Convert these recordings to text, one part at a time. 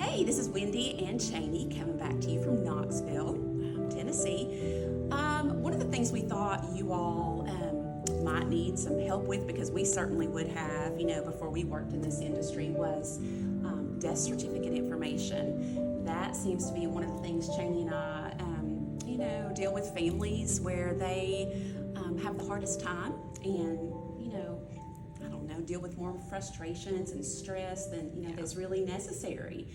Hey, this is Wendy and Cheney coming back to you from Knoxville, Tennessee. One of the things we thought you all might need some help with, because we certainly would have, before we worked in this industry, was death certificate information. That seems to be one of the things Cheney and I, deal with families where they have the hardest time and, I don't know, deal with more frustrations and stress than, is really necessary.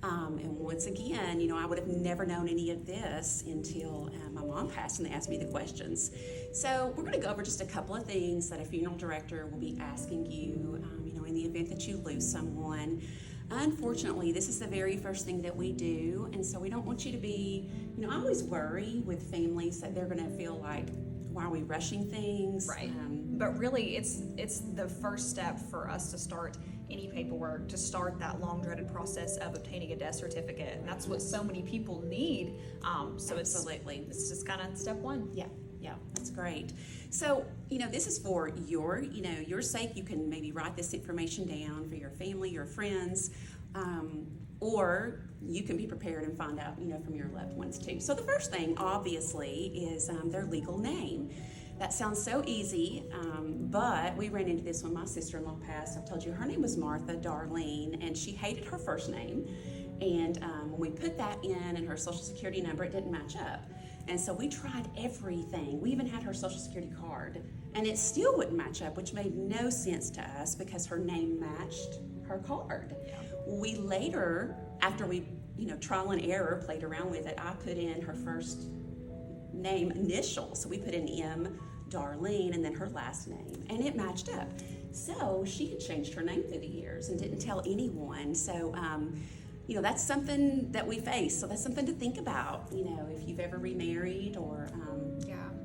And once again, I would have never known any of this until my mom passed and they asked me the questions. So we're going to go over just a couple of things that a funeral director will be asking you, in the event that you lose someone. Unfortunately, this is the very first thing that we do, and so we don't want you to be, I always worry with families that they're going to feel like, why are we rushing things? Right. But really, it's the first step for us to start any paperwork, to start that long dreaded process of obtaining a death certificate. And that's what so many people need. So Absolutely. It's just kind of step one. Yeah, that's great. So, this is for your sake. You can maybe write this information down for your family, your friends, or you can be prepared and find out, from your loved ones too. So the first thing, obviously, is their legal name. That sounds so easy, but we ran into this when my sister-in-law passed. I've told you her name was Martha Darlene, and she hated her first name. And when we put that in and her social security number, it didn't match up. And so we tried everything. We even had her social security card, and it still wouldn't match up, which made no sense to us because her name matched her card. Yeah. We later, after we, trial and error, played around with it, I put in her first name initial. So we put in M. Darlene and then her last name, and it matched up. So she had changed her name through the years and didn't tell anyone. So, that's something that we face. So that's something to think about, if you've ever remarried or...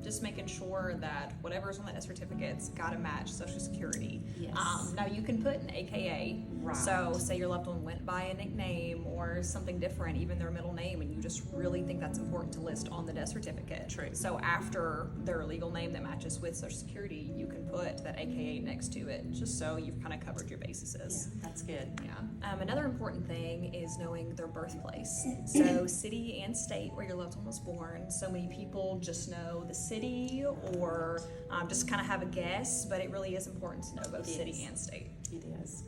Just making sure that whatever's on that death certificate's got to match Social Security. Yes. Now you can put an AKA. Right. So say your loved one went by a nickname or something different, even their middle name, and you just really think that's important to list on the death certificate. True. So after their legal name that matches with Social Security, you can put that AKA next to it, just so you've kind of covered your bases. Yeah, that's good. Yeah. Another important thing is knowing their birthplace. So city and state where your loved one was born. So many people just know the city or just kind of have a guess, but it really is important to know both city and state. It is.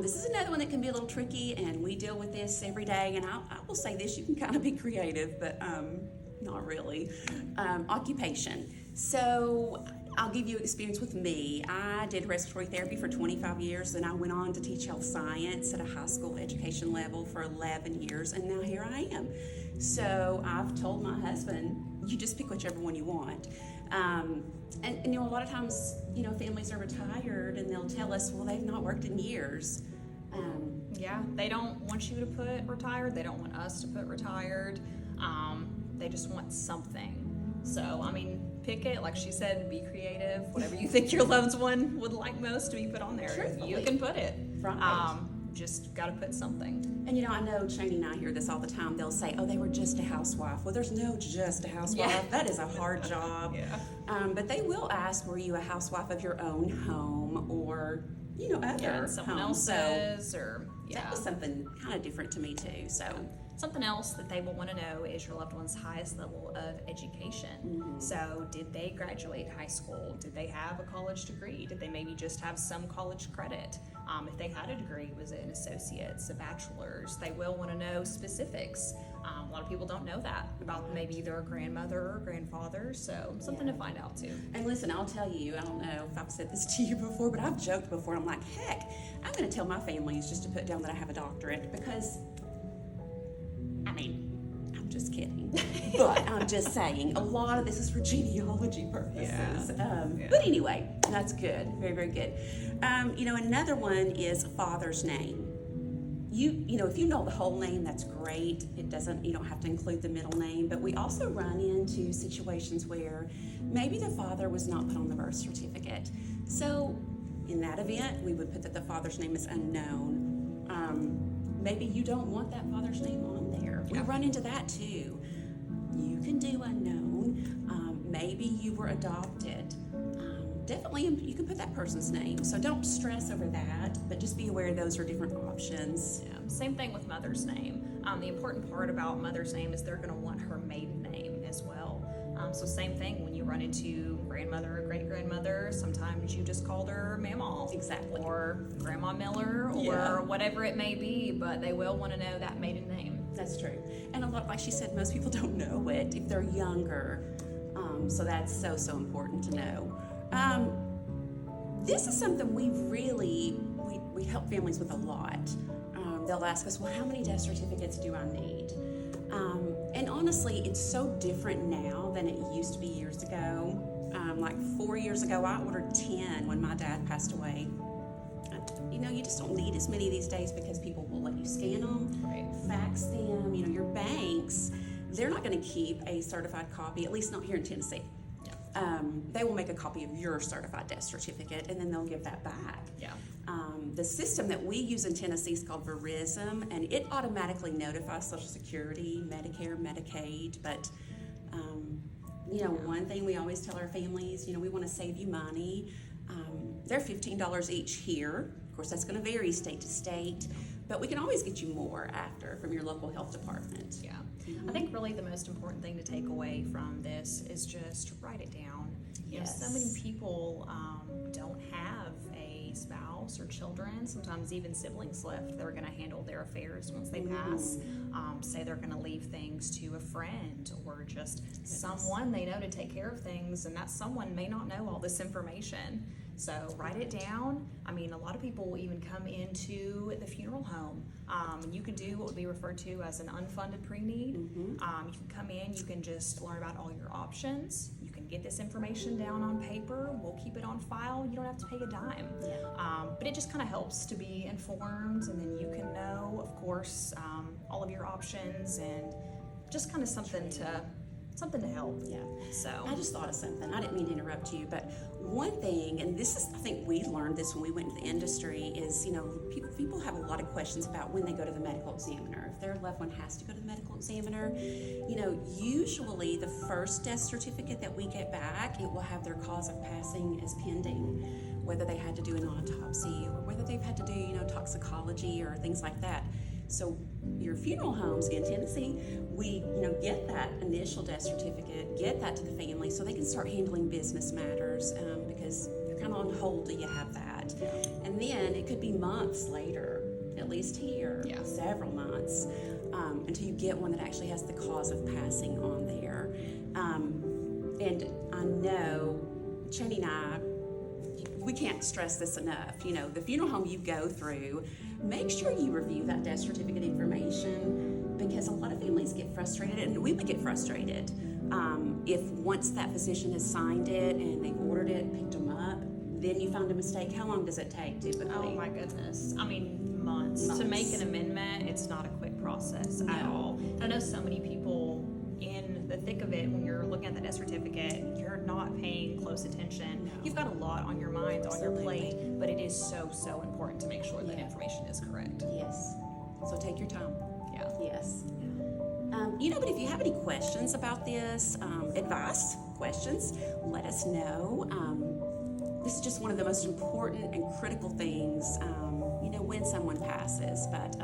This is another one that can be a little tricky, and we deal with this every day. And I will say this, you can kind of be creative, but not really. Occupation. So I'll give you experience with me. I did respiratory therapy for 25 years, and I went on to teach health science at a high school education level for 11 years, and now here I am. So I've told my husband, you just pick whichever one you want. And a lot of times, families are retired, and they'll tell us, well, they've not worked in years. They don't want you to put retired. They don't want us to put retired. They just want something. So, pick it. Like she said, be creative. Whatever you think your loved one would like most to be put on there, Truthfully. you can put it. Right. Just got to put something. And I know Cheney and I hear this all the time. They'll say, oh, they were just a housewife. Well, there's no just a housewife. Yeah. That is a hard job. Yeah. But they will ask, were you a housewife of your own home or, other someone homes? else's or That was something kind of different to me too. So something else that they will want to know is your loved one's highest level of education. Mm-hmm. So did they graduate high school? Did they have a college degree? Did they maybe just have some college credit? If they had a degree, was it an associate's, a bachelor's? They will want to know specifics. A lot of people don't know that about maybe their grandmother or grandfather, so something to find out too. And listen, I'll tell you, I don't know if I've said this to you before, but I've joked before. I'm like, heck, I'm going to tell my families just to put down that I have a doctorate because, I'm just kidding. But I'm just saying, a lot of this is for genealogy purposes. But anyway, that's good. Very, very good. Another one is father's name. If you know the whole name, that's great. You don't have to include the middle name, but we also run into situations where maybe the father was not put on the birth certificate. So in that event, we would put that the father's name is unknown. Maybe you don't want that father's name on there. We run into that too. You can do unknown. Maybe you were adopted. definitely you can put that person's name. So don't stress over that, but just be aware those are different options. Yeah, same thing with mother's name. The important part about mother's name is they're going to want her maiden name as well. So same thing when you run into grandmother or great grandmother, sometimes you just called her Mamaw. Exactly. Or Grandma Miller or Yeah. whatever it may be, but they will want to know that maiden name. That's true. And a lot, like she said, most people don't know it if they're younger. So that's so important to know. This is something we help families with a lot. They'll ask us, well, how many death certificates do I need? And honestly, it's so different now than it used to be years ago. Like 4 years ago, I ordered 10 when my dad passed away. You just don't need as many these days because people will let you scan them, Right. fax them. Your banks, they're not going to keep a certified copy, at least not here in Tennessee. They will make a copy of your certified death certificate and then they'll give that back. Yeah. The system that we use in Tennessee is called Verism, and it automatically notifies Social Security, Medicare, Medicaid. But one thing we always tell our families, we want to save you money. They're $15 each here. Of course, that's going to vary state to state, but we can always get you more after from your local health department. Yeah. I think really the most important thing to take away from this is just write it down. So many people don't have a spouse or children, sometimes even siblings left that are going to handle their affairs once they pass. Say they're going to leave things to a friend or just someone they know to take care of things, and that someone may not know all this information. So write it down. A lot of people will even come into the funeral home. You can do what would be referred to as an unfunded pre-need. You can come in, you can just learn about all your options. You can get this information down on paper. We'll keep it on file. You don't have to pay a dime. But it just kind of helps to be informed, and then you can know, of course, all of your options, and just kind of something to help. Yeah. So I just thought of something. I didn't mean to interrupt you, but one thing, and this is, I think we learned this when we went into the industry, is, people have a lot of questions about when they go to the medical examiner. If their loved one has to go to the medical examiner, usually the first death certificate that we get back, it will have their cause of passing as pending, whether they had to do an autopsy or whether they've had to do, toxicology or things like that. So your funeral homes in Tennessee, we get that initial death certificate, get that to the family so they can start handling business matters, because you're kind of on hold till you have that. And then it could be months later, at least here, several months, until you get one that actually has the cause of passing on there. And I know Cheney and I, we can't stress this enough. The funeral home you go through, make sure you review that death certificate information, because a lot of families get frustrated, and we would get frustrated if once that physician has signed it and they've ordered it, picked them up, then you find a mistake. How long does it take typically? Oh my goodness. Months. To make an amendment, it's not a quick process at all. I know so many people in the thick of it, when you're looking at the death certificate, you're not paying close attention. You've got a lot on your mind, on your plate, but it is so important to make sure that information is correct. Yes. So take your time. Yeah. Yes. But if you have any questions about this, advice, questions, let us know. This is just one of the most important and critical things, when someone passes. But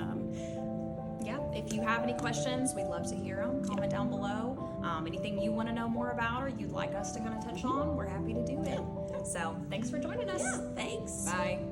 if you have any questions, we'd love to hear them. Comment down below. Anything you want to know more about or you'd like us to kind of touch on, we're happy to do it. So thanks for joining us. Yeah, thanks. Bye.